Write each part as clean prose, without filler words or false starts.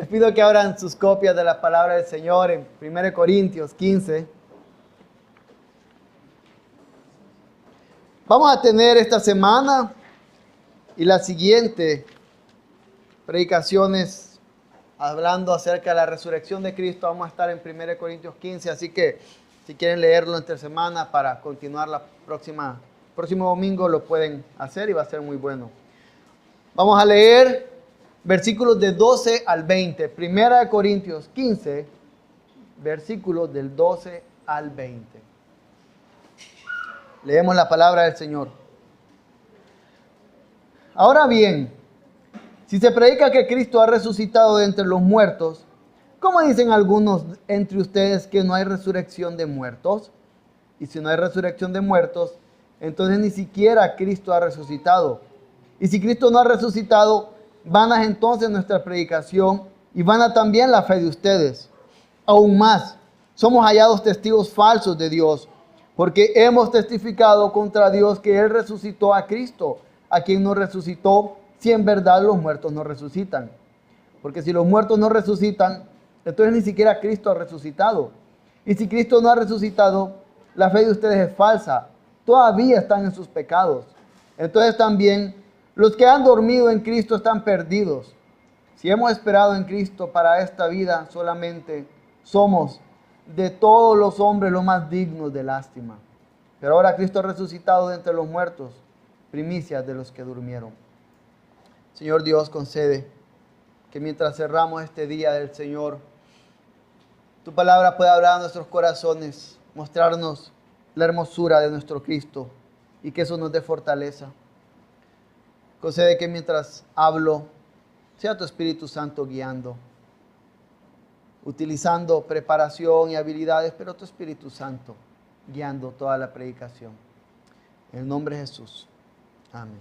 Les pido que abran sus copias de la palabra del Señor en 1 Corintios 15. Vamos a tener esta semana y la siguiente predicaciones hablando acerca de la resurrección de Cristo. Vamos a estar en 1 Corintios 15, así que si quieren leerlo entre semana para continuar próximo domingo lo pueden hacer y va a ser muy bueno. Vamos a leer versículos de 12 al 20. 1 Corintios 15, versículos del 12 al 20. Leemos la palabra del Señor. Ahora bien, si se predica que Cristo ha resucitado de entre los muertos, ¿cómo dicen algunos entre ustedes que no hay resurrección de muertos? Y si no hay resurrección de muertos, entonces ni siquiera Cristo ha resucitado. Y si Cristo no ha resucitado, vana es entonces nuestra predicación y vana también la fe de ustedes. Aún más, somos hallados testigos falsos de Dios, porque hemos testificado contra Dios que Él resucitó a Cristo, a quien no resucitó, si en verdad los muertos no resucitan. Porque si los muertos no resucitan, entonces ni siquiera Cristo ha resucitado. Y si Cristo no ha resucitado, la fe de ustedes es falsa. Todavía están en sus pecados. Entonces también los que han dormido en Cristo están perdidos. Si hemos esperado en Cristo para esta vida solamente, somos de todos los hombres los más dignos de lástima. Pero ahora Cristo ha resucitado de entre los muertos, primicias de los que durmieron. Señor Dios, concede que mientras cerramos este día del Señor, tu palabra pueda hablar a nuestros corazones, mostrarnos la hermosura de nuestro Cristo y que eso nos dé fortaleza. Concede que mientras hablo, sea tu Espíritu Santo guiando, utilizando preparación y habilidades, pero tu Espíritu Santo guiando toda la predicación. En el nombre de Jesús. Amén.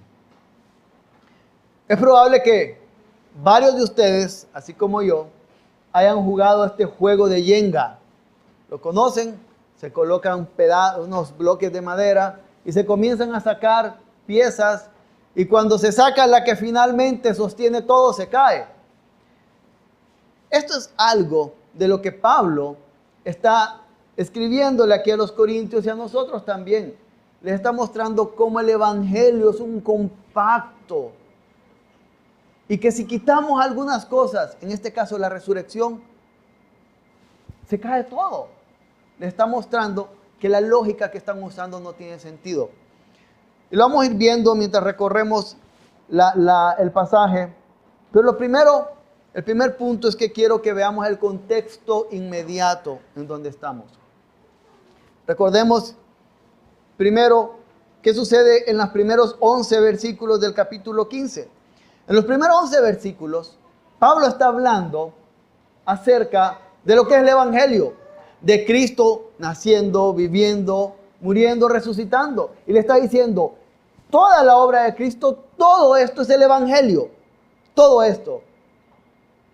Es probable que varios de ustedes, así como yo, hayan jugado este juego de Jenga. ¿Lo conocen? Se colocan unos bloques de madera y se comienzan a sacar piezas. Y cuando se saca la que finalmente sostiene todo, se cae. Esto es algo de lo que Pablo está escribiéndole aquí a los corintios y a nosotros también. Les está mostrando cómo el evangelio es un compacto. Y que si quitamos algunas cosas, en este caso la resurrección, se cae todo. Les está mostrando que la lógica que están usando no tiene sentido. Y lo vamos a ir viendo mientras recorremos el pasaje. Pero el primer punto es que quiero que veamos el contexto inmediato en donde estamos. Recordemos primero qué sucede en los primeros 11 versículos del capítulo 15. En los primeros 11 versículos, Pablo está hablando acerca de lo que es el evangelio, de Cristo naciendo, viviendo, muriendo, resucitando. Y le está diciendo, toda la obra de Cristo, todo esto es el evangelio. Todo esto.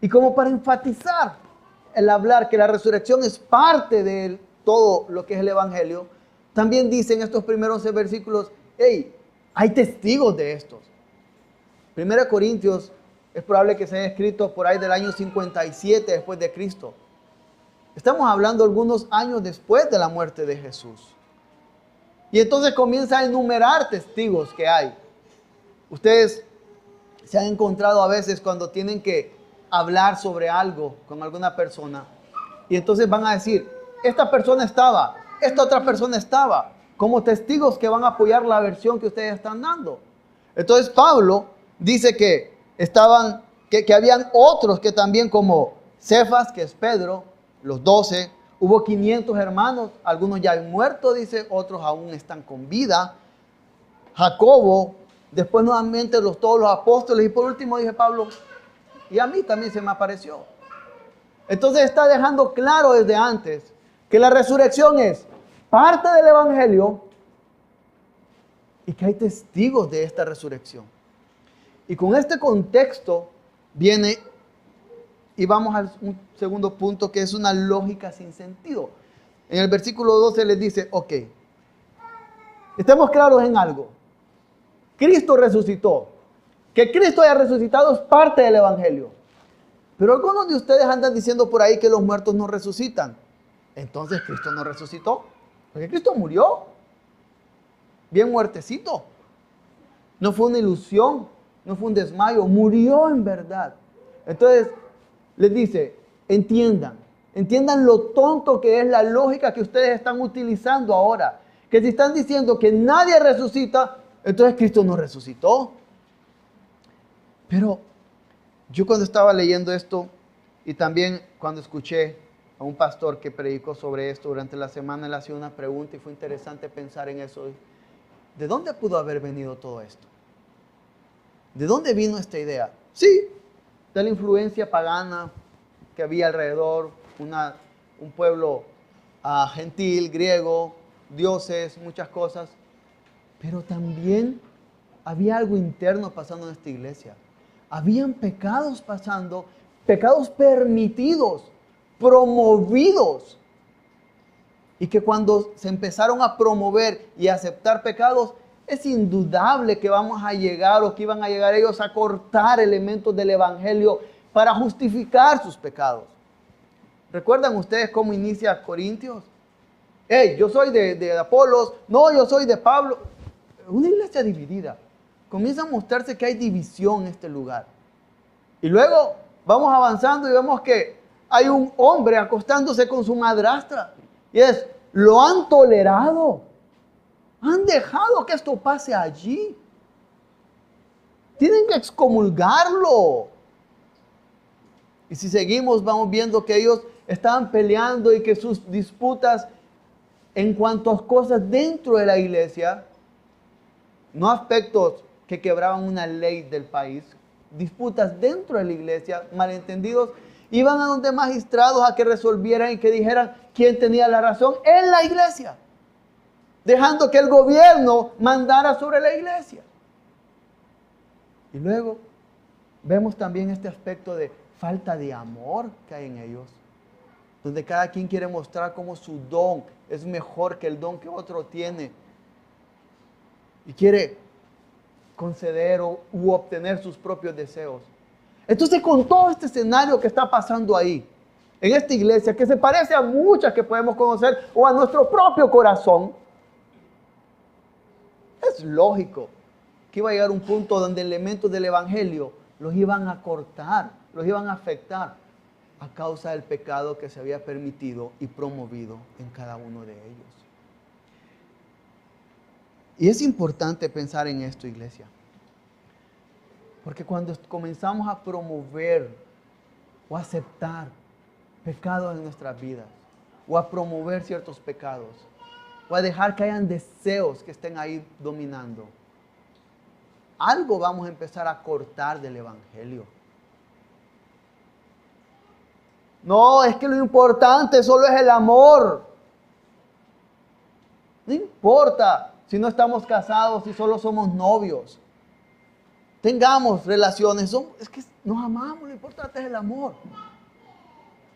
Y como para enfatizar el hablar que la resurrección es parte de todo lo que es el evangelio, también dice en estos primeros 11 versículos, hey, hay testigos de estos. 1 Corintios es probable que se haya escrito por ahí del año 57 después de Cristo. Estamos hablando algunos años después de la muerte de Jesús. Y entonces comienza a enumerar testigos que hay. Ustedes se han encontrado a veces cuando tienen que hablar sobre algo con alguna persona. Y entonces van a decir, esta persona estaba, esta otra persona estaba, como testigos que van a apoyar la versión que ustedes están dando. Entonces Pablo dice que habían otros que también, como Cefas, que es Pedro, los 12, hubo 500 hermanos, algunos ya han muerto, dice, otros aún están con vida. Jacobo, después nuevamente todos los apóstoles, y por último dice Pablo, y a mí también se me apareció. Entonces está dejando claro desde antes que la resurrección es parte del evangelio y que hay testigos de esta resurrección. Y con este contexto viene, y vamos al segundo punto, que es una lógica sin sentido. En el versículo 12 les dice, ok, estemos claros en algo. Cristo resucitó. Que Cristo haya resucitado es parte del evangelio. Pero algunos de ustedes andan diciendo por ahí que los muertos no resucitan. Entonces Cristo no resucitó. Porque Cristo murió. Bien muertecito. No fue una ilusión. No fue un desmayo. Murió en verdad. Entonces les dice, entiendan lo tonto que es la lógica que ustedes están utilizando ahora. Que si están diciendo que nadie resucita, entonces Cristo no resucitó. Pero yo cuando estaba leyendo esto y también cuando escuché a un pastor que predicó sobre esto durante la semana, él hacía una pregunta y fue interesante pensar en eso. ¿De dónde pudo haber venido todo esto? ¿De dónde vino esta idea? Sí, de la influencia pagana que había alrededor, un pueblo gentil, griego, dioses, muchas cosas. Pero también había algo interno pasando en esta iglesia. Habían pecados pasando, pecados permitidos, promovidos. Y que cuando se empezaron a promover y a aceptar pecados, es indudable que vamos a llegar o que iban a llegar ellos a cortar elementos del evangelio para justificar sus pecados. ¿Recuerdan ustedes cómo inicia Corintios? Hey, yo soy de Apolos, no, yo soy de Pablo. Una iglesia dividida. Comienza a mostrarse que hay división en este lugar. Y luego vamos avanzando y vemos que hay un hombre acostándose con su madrastra. Y lo han tolerado. Han dejado que esto pase allí. Tienen que excomulgarlo. Y si seguimos, vamos viendo que ellos estaban peleando y que sus disputas en cuanto a cosas dentro de la iglesia, no aspectos que quebraban una ley del país, disputas dentro de la iglesia, malentendidos, iban a donde magistrados a que resolvieran y que dijeran quién tenía la razón en la iglesia, dejando que el gobierno mandara sobre la iglesia. Y luego vemos también este aspecto de falta de amor que hay en ellos, donde cada quien quiere mostrar cómo su don es mejor que el don que otro tiene y quiere conceder u obtener sus propios deseos. Entonces, con todo este escenario que está pasando ahí, en esta iglesia, que se parece a muchas que podemos conocer o a nuestro propio corazón, es lógico que iba a llegar un punto donde elementos del evangelio los iban a cortar, los iban a afectar a causa del pecado que se había permitido y promovido en cada uno de ellos. Y es importante pensar en esto, iglesia, porque cuando comenzamos a promover o a aceptar pecados en nuestras vidas, o a promover ciertos pecados, o a dejar que hayan deseos que estén ahí dominando, algo vamos a empezar a cortar del evangelio. No, es que lo importante solo es el amor. No importa si no estamos casados, si solo somos novios. Tengamos relaciones, es que nos amamos, lo importante es el amor.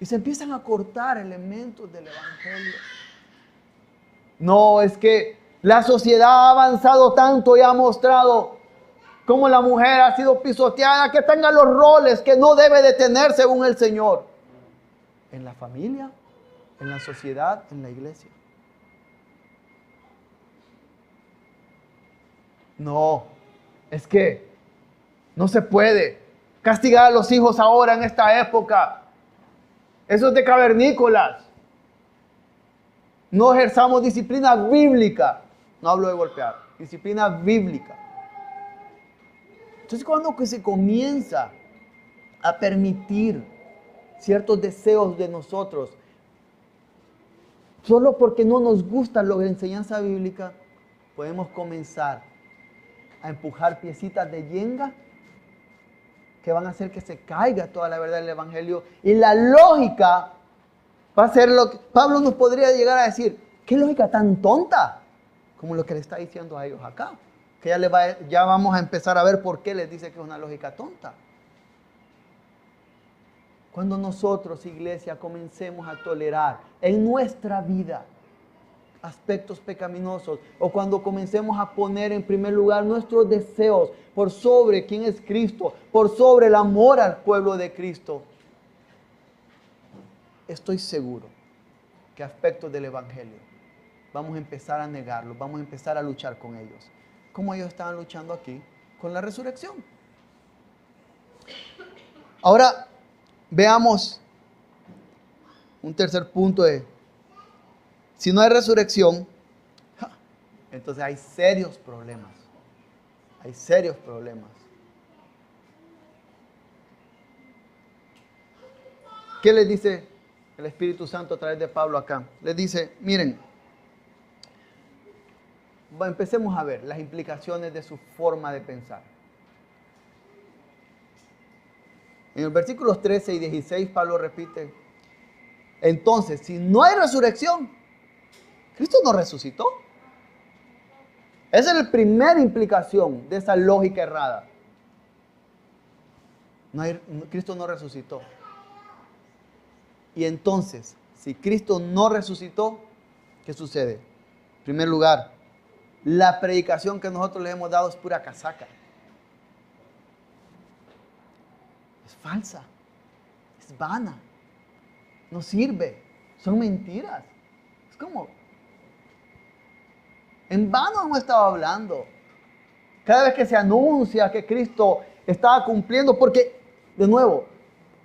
Y se empiezan a cortar elementos del evangelio. No, es que la sociedad ha avanzado tanto y ha mostrado cómo la mujer ha sido pisoteada, que tenga los roles que no debe de tener según el Señor. En la familia, en la sociedad, en la iglesia. No, es que no se puede castigar a los hijos ahora en esta época. Eso es de cavernícolas. No ejerzamos disciplina bíblica. No hablo de golpear, disciplina bíblica. Entonces, cuando se comienza a permitir ciertos deseos de nosotros, solo porque no nos gusta la enseñanza bíblica, podemos comenzar a empujar piecitas de yenga que van a hacer que se caiga toda la verdad del evangelio. Y la lógica va a ser lo que Pablo nos podría llegar a decir: ¿qué lógica tan tonta? Como lo que le está diciendo a ellos acá. Que ya vamos a empezar a ver por qué les dice que es una lógica tonta. Cuando nosotros, iglesia, comencemos a tolerar en nuestra vida aspectos pecaminosos, o cuando comencemos a poner en primer lugar nuestros deseos por sobre quién es Cristo, por sobre el amor al pueblo de Cristo, estoy seguro que aspectos del Evangelio vamos a empezar a negarlos, vamos a empezar a luchar con ellos. Como ellos estaban luchando aquí con la resurrección. Ahora veamos un tercer punto de, si no hay resurrección, entonces hay serios problemas. Hay serios problemas. ¿Qué les dice el Espíritu Santo a través de Pablo acá? Les dice, miren, empecemos a ver las implicaciones de su forma de pensar. En los versículos 13 y 16, Pablo repite, entonces, si no hay resurrección, Cristo no resucitó. Esa es la primera implicación de esa lógica errada. Cristo no resucitó. Y entonces, si Cristo no resucitó, ¿qué sucede? En primer lugar, la predicación que nosotros le hemos dado es pura casaca. Es falsa, es vana, no sirve, son mentiras. Es como, en vano hemos estado hablando. Cada vez que se anuncia que Cristo estaba cumpliendo, porque, de nuevo,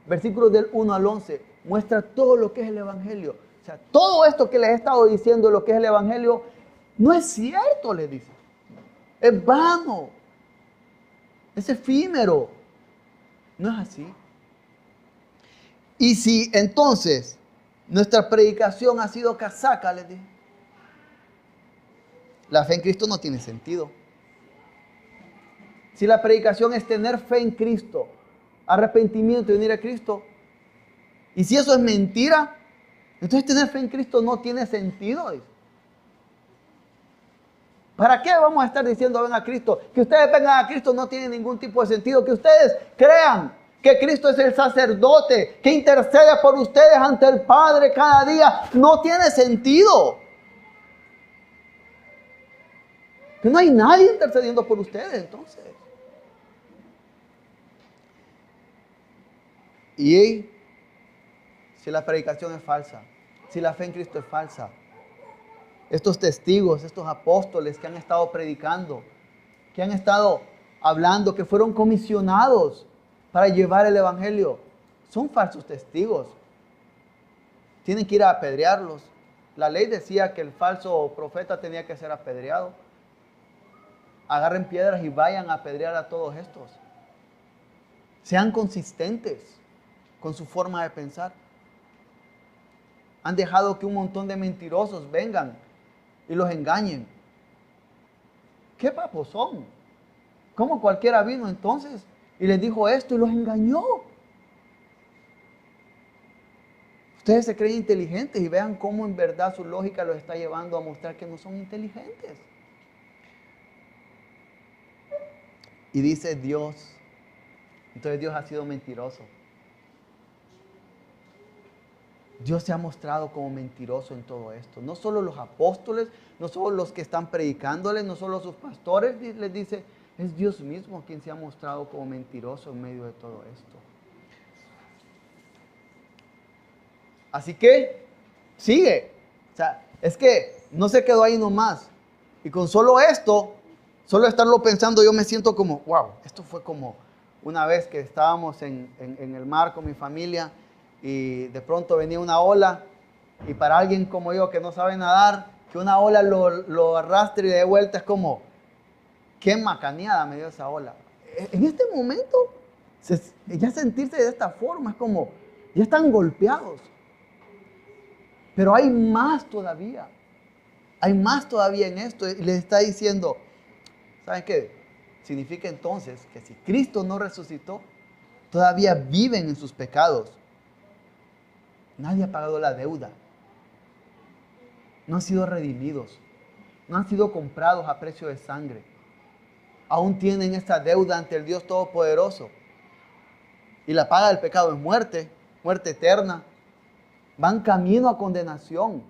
versículos del 1 al 11, muestra todo lo que es el Evangelio. O sea, todo esto que les he estado diciendo, lo que es el Evangelio, no es cierto, les dice. Es vano, es efímero. No es así. Y si entonces nuestra predicación ha sido casaca, les dije, la fe en Cristo no tiene sentido. Si la predicación es tener fe en Cristo, arrepentimiento y venir a Cristo, y si eso es mentira, entonces tener fe en Cristo no tiene sentido. ¿Para qué vamos a estar diciendo ven a Cristo? Que ustedes vengan a Cristo no tiene ningún tipo de sentido. Que ustedes crean que Cristo es el sacerdote que intercede por ustedes ante el Padre cada día, no tiene sentido. Que no hay nadie intercediendo por ustedes entonces. Y si la predicación es falsa, si la fe en Cristo es falsa, estos testigos, estos apóstoles que han estado predicando, que han estado hablando, que fueron comisionados para llevar el Evangelio, son falsos testigos. Tienen que ir a apedrearlos. La ley decía que el falso profeta tenía que ser apedreado. Agarren piedras y vayan a apedrear a todos estos. Sean consistentes con su forma de pensar. Han dejado que un montón de mentirosos vengan y los engañen. ¿Qué papos son? ¿Cómo cualquiera vino entonces y les dijo esto y los engañó? Ustedes se creen inteligentes y vean cómo en verdad su lógica los está llevando a mostrar que no son inteligentes. Y dice Dios, entonces Dios ha sido mentiroso. Dios se ha mostrado como mentiroso en todo esto. No solo los apóstoles, no solo los que están predicándoles, no solo sus pastores, les dice, es Dios mismo quien se ha mostrado como mentiroso en medio de todo esto. Así que, sigue. O sea, es que no se quedó ahí nomás. Y con solo esto, solo estarlo pensando, yo me siento como, wow, esto fue como una vez que estábamos en el mar con mi familia y de pronto venía una ola y para alguien como yo que no sabe nadar, que una ola lo arrastre y de vuelta es como, qué macaneada me dio esa ola. En este momento, ya sentirse de esta forma es como, ya están golpeados. Pero hay más todavía. Hay más todavía en esto. Y les está diciendo, ¿saben qué? Significa entonces que si Cristo no resucitó, todavía viven en sus pecados. Nadie ha pagado la deuda. No han sido redimidos. No han sido comprados a precio de sangre. Aún tienen esta deuda ante el Dios Todopoderoso. Y la paga del pecado es muerte, muerte eterna. Van camino a condenación.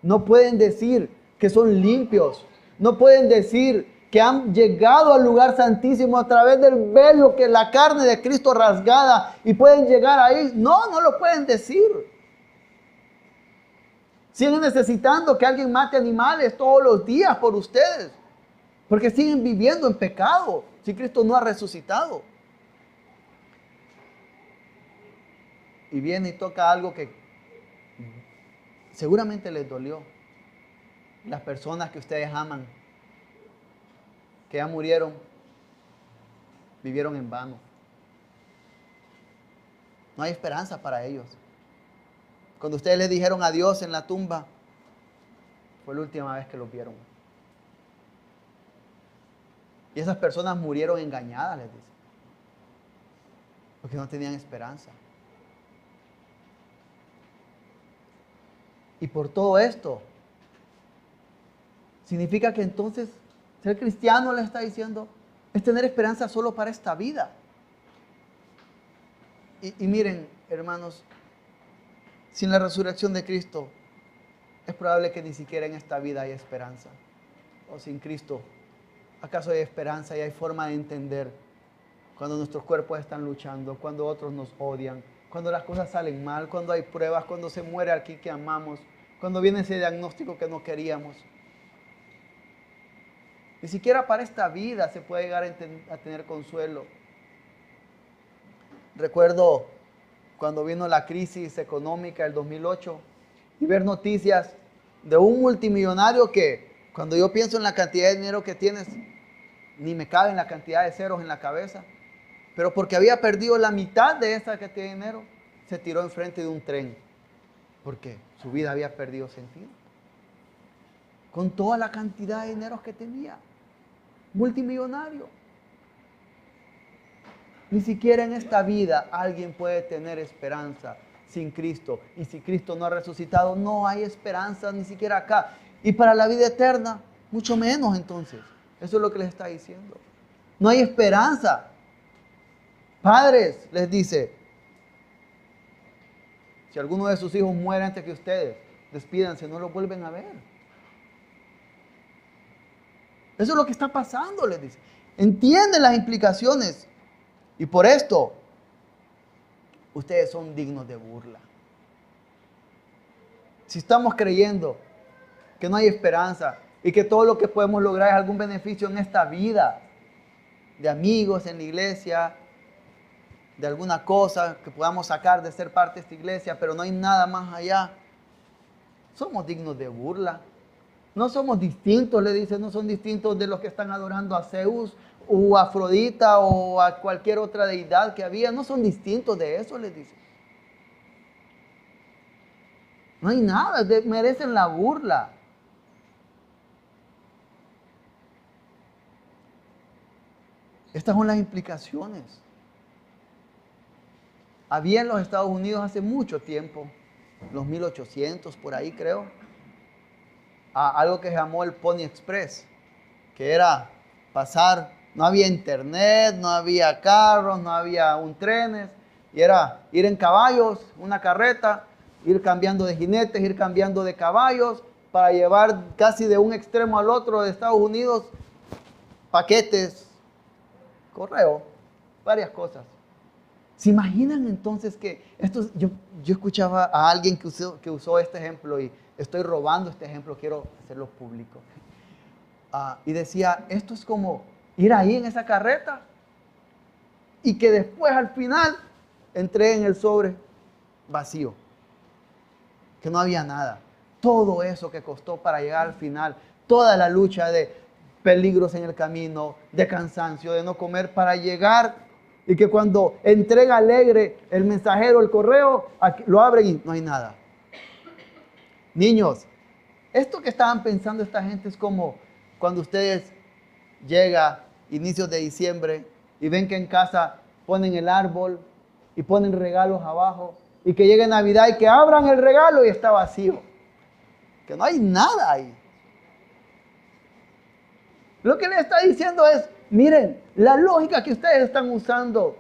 No pueden decir que son limpios. No pueden decir que han llegado al lugar santísimo a través del velo, que es la carne de Cristo rasgada, y pueden llegar ahí. No, no lo pueden decir. Siguen necesitando que alguien mate animales todos los días por ustedes. Porque siguen viviendo en pecado si Cristo no ha resucitado. Y viene y toca algo que seguramente les dolió. Las personas que ustedes aman, que ya murieron, vivieron en vano. No hay esperanza para ellos. Cuando ustedes les dijeron adiós en la tumba, fue la última vez que los vieron. Y esas personas murieron engañadas, les dice. Porque no tenían esperanza. Y por todo esto, significa que entonces ser cristiano, le está diciendo, es tener esperanza solo para esta vida. Y miren, hermanos, sin la resurrección de Cristo, es probable que ni siquiera en esta vida haya esperanza. O sin Cristo, ¿acaso hay esperanza y hay forma de entender cuando nuestros cuerpos están luchando, cuando otros nos odian, cuando las cosas salen mal, cuando hay pruebas, cuando se muere aquí que amamos, cuando viene ese diagnóstico que no queríamos? Ni siquiera para esta vida se puede llegar a tener consuelo. Recuerdo cuando vino la crisis económica del 2008 y ver noticias de un multimillonario que cuando yo pienso en la cantidad de dinero que tienes, ni me cabe en la cantidad de ceros en la cabeza, pero porque había perdido la mitad de esa cantidad de dinero, se tiró enfrente de un tren, porque su vida había perdido sentido. Con toda la cantidad de dinero que tenía, multimillonario. Ni siquiera en esta vida alguien puede tener esperanza sin Cristo. Y si Cristo no ha resucitado, no hay esperanza ni siquiera acá. Y para la vida eterna, mucho menos entonces. Eso es lo que les está diciendo. No hay esperanza. Padres, les dice, si alguno de sus hijos muere antes que ustedes, despídanse, no los vuelven a ver. Eso es lo que está pasando, les dice. Entienden las implicaciones. Y por esto, ustedes son dignos de burla. Si estamos creyendo que no hay esperanza y que todo lo que podemos lograr es algún beneficio en esta vida, de amigos en la iglesia, de alguna cosa que podamos sacar de ser parte de esta iglesia, pero no hay nada más allá, somos dignos de burla. No somos distintos, le dice, no son distintos de los que están adorando a Zeus o a Afrodita o a cualquier otra deidad que había. No son distintos de eso, les dice. No hay nada, merecen la burla. Estas son las implicaciones. Había en los Estados Unidos hace mucho tiempo, los 1800 por ahí creo, algo que se llamó el Pony Express, que era pasar, no había internet, no había carros, no había trenes, y era ir en caballos, una carreta, ir cambiando de jinetes, ir cambiando de caballos, para llevar casi de un extremo al otro de Estados Unidos paquetes, correo, varias cosas. ¿Se imaginan entonces que esto? Yo escuchaba a alguien que usó este ejemplo y estoy robando este ejemplo, quiero hacerlo público. Y decía, esto es como ir ahí en esa carreta y que después al final entreguen el sobre vacío, que no había nada. Todo eso que costó para llegar al final, toda la lucha de peligros en el camino, de cansancio, de no comer para llegar, y que cuando entrega alegre el mensajero el correo, lo abren y no hay nada. Niños, esto que estaban pensando esta gente es como cuando ustedes llega inicios de diciembre y ven que en casa ponen el árbol y ponen regalos abajo y que llegue Navidad y que abran el regalo y está vacío, que no hay nada ahí. Lo que le está diciendo es, miren, la lógica que ustedes están usando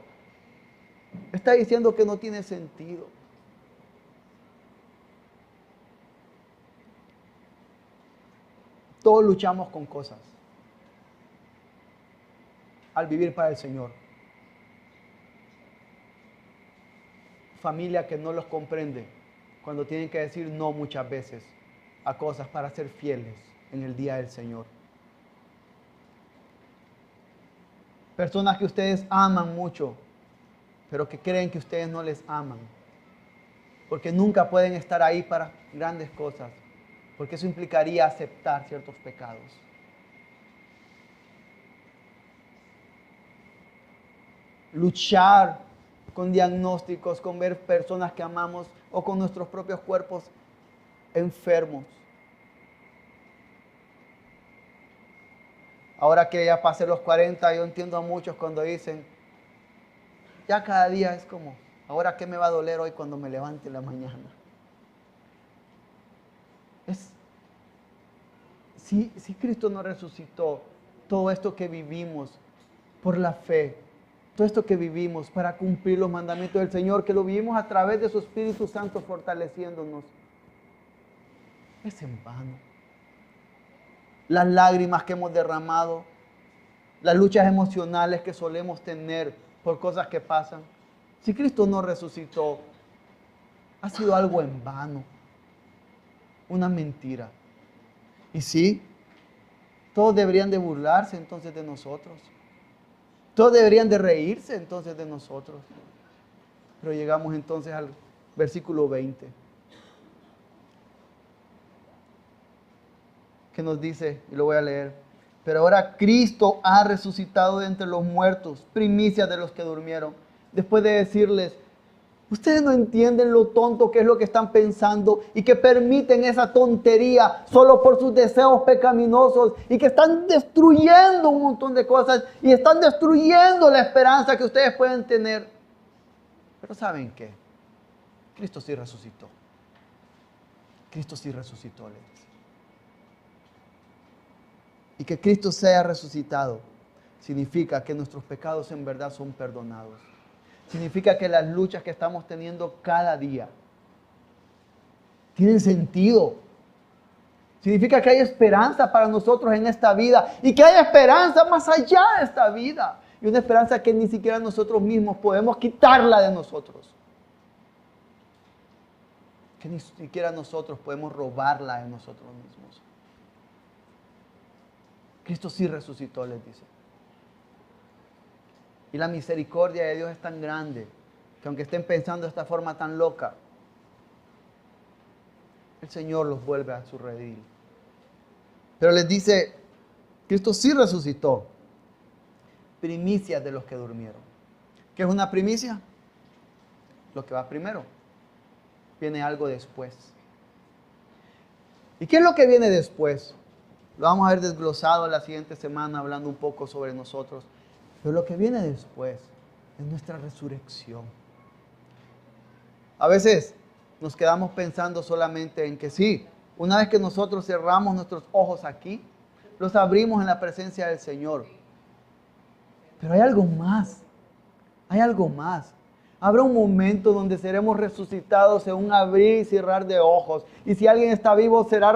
está diciendo que no tiene sentido. Todos luchamos con cosas al vivir para el Señor. Familia que no los comprende cuando tienen que decir no muchas veces a cosas para ser fieles en el día del Señor. Personas que ustedes aman mucho, pero que creen que ustedes no les aman. Porque nunca pueden estar ahí para grandes cosas. Porque eso implicaría aceptar ciertos pecados. Luchar con diagnósticos, con ver personas que amamos o con nuestros propios cuerpos enfermos. Ahora que ya pasé los 40, yo entiendo a muchos cuando dicen, ya cada día es como, ahora qué me va a doler hoy cuando me levante en la mañana. Si Cristo no resucitó, todo esto que vivimos por la fe, todo esto que vivimos para cumplir los mandamientos del Señor, que lo vivimos a través de su Espíritu Santo fortaleciéndonos, es en vano. Las lágrimas que hemos derramado, las luchas emocionales que solemos tener por cosas que pasan, si Cristo no resucitó, ha sido algo en vano, una mentira. Y sí, todos deberían de burlarse entonces de nosotros. Todos deberían de reírse entonces de nosotros. Pero llegamos entonces al versículo 20. Que nos dice, y lo voy a leer. Pero ahora Cristo ha resucitado de entre los muertos, primicias de los que durmieron. Después de decirles, ustedes no entienden lo tonto que es lo que están pensando y que permiten esa tontería solo por sus deseos pecaminosos y que están destruyendo un montón de cosas y están destruyendo la esperanza que ustedes pueden tener. Pero ¿saben qué? Cristo sí resucitó. Cristo sí resucitó, les dice. Y que Cristo sea resucitado significa que nuestros pecados en verdad son perdonados. Significa que las luchas que estamos teniendo cada día tienen sentido. Significa que hay esperanza para nosotros en esta vida y que hay esperanza más allá de esta vida. Y una esperanza que ni siquiera nosotros mismos podemos quitarla de nosotros. Que ni siquiera nosotros podemos robarla de nosotros mismos. Cristo sí resucitó, les dice. Y la misericordia de Dios es tan grande que aunque estén pensando de esta forma tan loca, el Señor los vuelve a su redil. Pero les dice, Cristo sí resucitó. Primicias de los que durmieron. ¿Qué es una primicia? Lo que va primero. Viene algo después. ¿Y qué es lo que viene después? Lo vamos a ver desglosado la siguiente semana, hablando un poco sobre nosotros. Pero lo que viene después es nuestra resurrección. A veces nos quedamos pensando solamente en que sí, una vez que nosotros cerramos nuestros ojos aquí, los abrimos en la presencia del Señor. Pero hay algo más. Hay algo más. Habrá un momento donde seremos resucitados en un abrir y cerrar de ojos. Y si alguien está vivo, será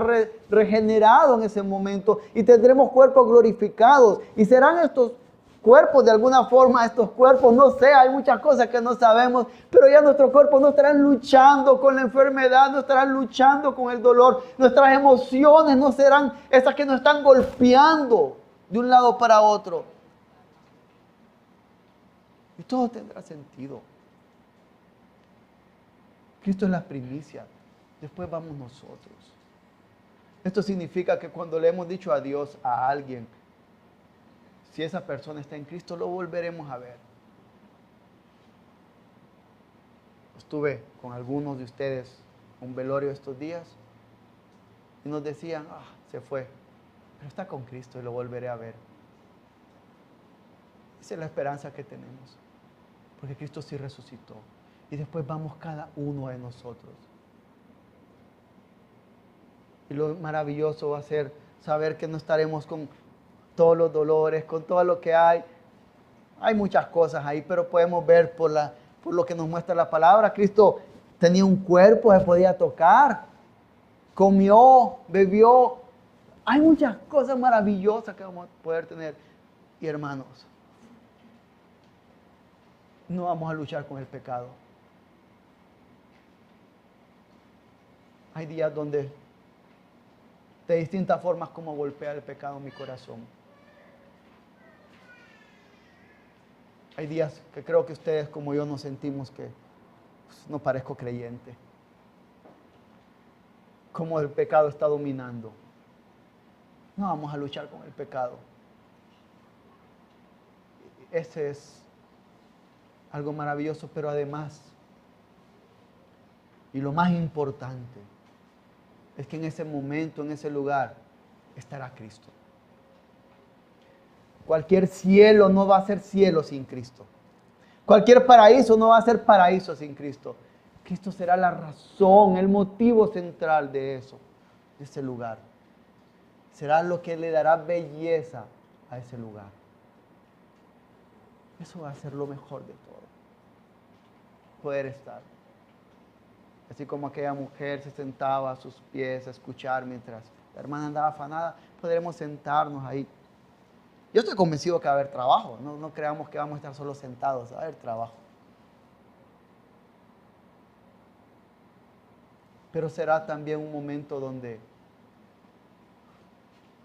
regenerado en ese momento. Y tendremos cuerpos glorificados. Y serán estos cuerpos de alguna forma, estos cuerpos, no sé, hay muchas cosas que no sabemos. Pero ya nuestros cuerpos no estarán luchando con la enfermedad, no estarán luchando con el dolor. Nuestras emociones no serán esas que nos están golpeando de un lado para otro. Y todo tendrá sentido. Cristo es la primicia, después vamos nosotros. Esto significa que cuando le hemos dicho adiós a alguien, si esa persona está en Cristo, lo volveremos a ver. Estuve con algunos de ustedes en un velorio estos días y nos decían, se fue, pero está con Cristo y lo volveré a ver. Esa es la esperanza que tenemos, porque Cristo sí resucitó. Y después vamos cada uno de nosotros. Y lo maravilloso va a ser saber que no estaremos con todos los dolores, con todo lo que hay. Hay muchas cosas ahí, pero podemos ver por lo que nos muestra la palabra. Cristo tenía un cuerpo, se podía tocar, comió, bebió. Hay muchas cosas maravillosas que vamos a poder tener. Y hermanos, no vamos a luchar con el pecado. Hay días donde de distintas formas como golpea el pecado mi corazón. Hay días que creo que ustedes como yo nos sentimos que no parezco creyente. Como el pecado está dominando. No vamos a luchar con el pecado. Ese es algo maravilloso, pero además, y lo más importante, es que en ese momento, en ese lugar, estará Cristo. Cualquier cielo no va a ser cielo sin Cristo. Cualquier paraíso no va a ser paraíso sin Cristo. Cristo será la razón, el motivo central de eso, de ese lugar. Será lo que le dará belleza a ese lugar. Eso va a ser lo mejor de todo. Poder estar. Así como aquella mujer se sentaba a sus pies a escuchar mientras la hermana andaba afanada, podremos sentarnos ahí. Yo estoy convencido que va a haber trabajo. No creamos que vamos a estar solo sentados, va a haber trabajo. Pero será también un momento donde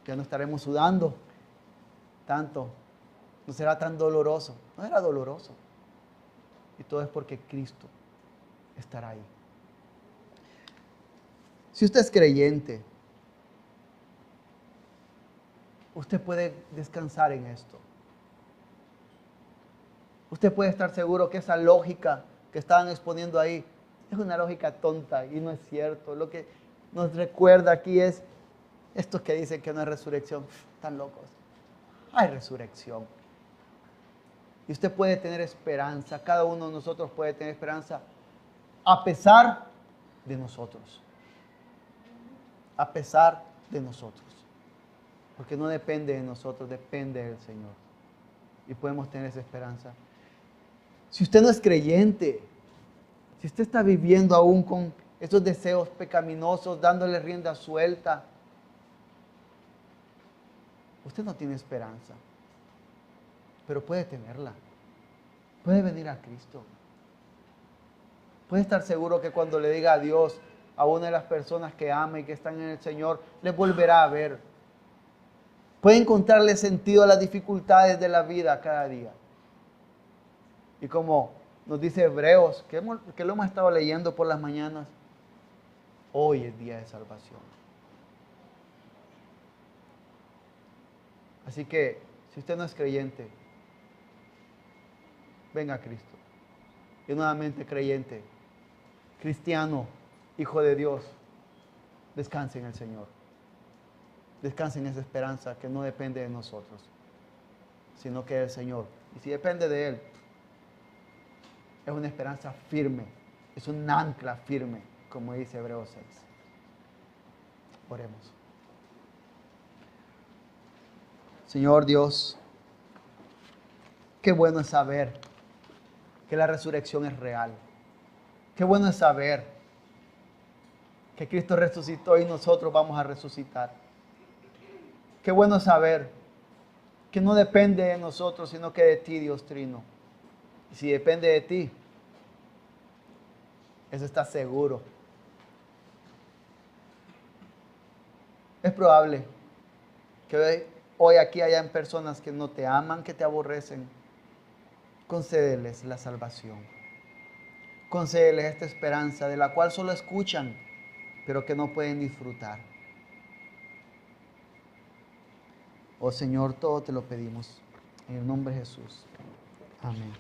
ya no estaremos sudando tanto. No será tan doloroso. No era doloroso. Y todo es porque Cristo estará ahí. Si usted es creyente, usted puede descansar en esto. Usted puede estar seguro que esa lógica que estaban exponiendo ahí es una lógica tonta y no es cierto. Lo que nos recuerda aquí es estos que dicen que no hay resurrección. Están locos. Hay resurrección. Y usted puede tener esperanza. Cada uno de nosotros puede tener esperanza a pesar de nosotros. A pesar de nosotros. Porque no depende de nosotros, depende del Señor. Y podemos tener esa esperanza. Si usted no es creyente, si usted está viviendo aún con esos deseos pecaminosos, dándole rienda suelta, usted no tiene esperanza. Pero puede tenerla. Puede venir a Cristo. Puede estar seguro que cuando le diga adiós a una de las personas que ama y que están en el Señor, le volverá a ver. Puede encontrarle sentido a las dificultades de la vida cada día. Y como nos dice Hebreos, que lo hemos estado leyendo por las mañanas, hoy es día de salvación. Así que, si usted no es creyente, venga a Cristo. Y nuevamente creyente, cristiano, hijo de Dios, descanse en el Señor. Descanse en esa esperanza que no depende de nosotros, sino que del Señor. Y si depende de Él, es una esperanza firme, es un ancla firme, como dice Hebreos 6. Oremos. Señor Dios, qué bueno es saber que la resurrección es real. Qué bueno es saber que Cristo resucitó y nosotros vamos a resucitar. Qué bueno es saber que no depende de nosotros, sino que de ti, Dios Trino. Y si depende de ti, eso está seguro. Es probable que hoy aquí hayan personas que no te aman, que te aborrecen. Concédeles la salvación. Concédeles esta esperanza de la cual solo escuchan, pero que no pueden disfrutar. Oh Señor, todo te lo pedimos. En el nombre de Jesús. Amén.